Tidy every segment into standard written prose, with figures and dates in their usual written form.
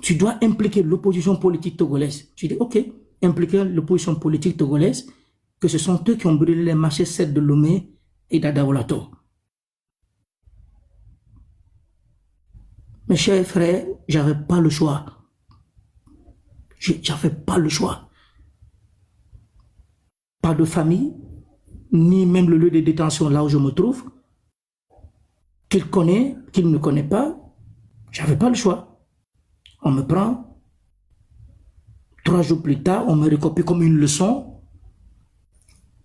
Tu dois impliquer l'opposition politique togolaise. Je dis, ok, impliquer l'opposition politique togolaise, que ce sont eux qui ont brûlé les marchés 7 de Lomé et d'Adaolato. Mes chers frères, j'avais pas le choix. J'avais pas le choix. Pas de famille, ni même le lieu de détention là où je me trouve, qu'il connaît, qu'il ne connaît pas, j'avais pas le choix. On me prend, 3 jours plus tard, on me recopie comme une leçon,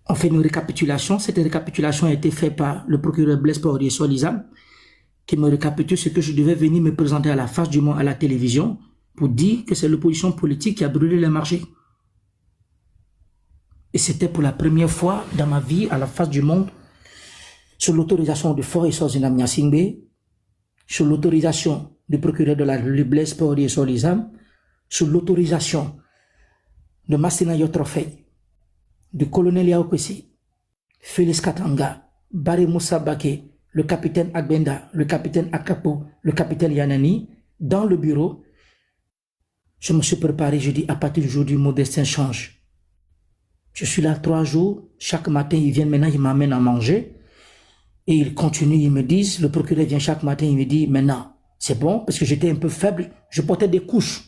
on fait une récapitulation, cette récapitulation a été faite par le procureur Blaise Paoré Solizam, qui me récapitule ce que je devais venir me présenter à la face du monde à la télévision, pour dire que c'est l'opposition politique qui a brûlé les marchés. Et c'était pour la première fois dans ma vie, à la face du monde, sur l'autorisation de Faure Sozina Nyasingbe, sur l'autorisation du procureur de la République Blaise Paoré Solizam, sur l'autorisation de Massina Yotrofei, du colonel Yaokwesi, Félix Katanga, Barry Moussa Baké, le capitaine Agbenda, le capitaine Akapo, le capitaine Yanani, dans le bureau. Je me suis préparé, je dis, à partir du jour du mon destin change. Je suis là 3 jours, chaque matin, ils viennent maintenant, ils m'amènent à manger. Et ils continuent, ils me disent, le procureur vient chaque matin, il me dit, maintenant, c'est bon, parce que j'étais un peu faible, je portais des couches.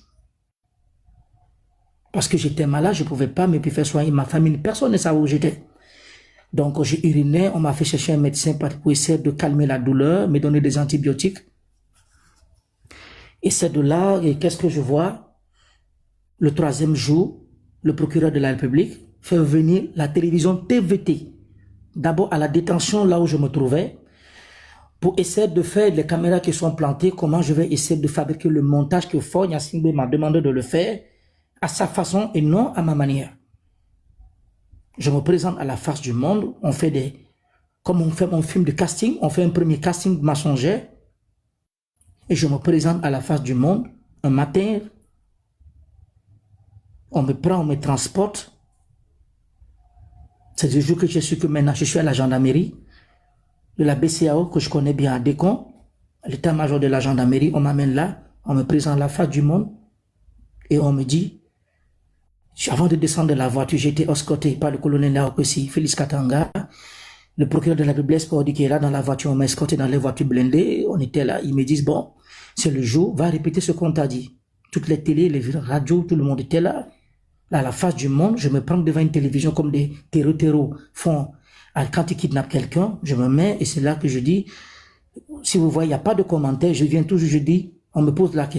Parce que j'étais malade, je ne pouvais pas me faire soigner ma famille, personne ne savait où j'étais. Donc j'ai uriné, on m'a fait chercher un médecin pour essayer de calmer la douleur, me donner des antibiotiques. Et c'est de là, qu'est-ce que je vois? Le 3e jour, le procureur de la République fait venir la télévision TVT, d'abord à la détention là où je me trouvais, pour essayer de faire les caméras qui sont plantées, comment je vais essayer de fabriquer le montage que Faure Nyasingbe m'a demandé de le faire, à sa façon et non à ma manière. Je me présente à la face du monde, on fait comme on fait mon film de casting, on fait un premier casting mensongère, et je me présente à la face du monde, un matin, on me prend, on me transporte. C'est le jour que je suis que maintenant, je suis à la gendarmerie, de la BCAO, que je connais bien à Décon, l'état-major de la gendarmerie, on m'amène là, on me présente à la face du monde, et on me dit, avant de descendre de la voiture, j'ai été escorté par le colonel Yaokwesi, Félix Katanga, le procureur de la République Blaise Paoré qui est là dans la voiture, on m'a escorté dans les voitures blindées, on était là, ils me disent, bon, c'est le jour, va répéter ce qu'on t'a dit. Toutes les télés, les radios, tout le monde était là. Là, à la face du monde, je me prends devant une télévision comme des terreaux font quand ils kidnappent quelqu'un, je me mets et c'est là que je dis, si vous voyez, il n'y a pas de commentaires, je viens toujours, je dis, on me pose la question.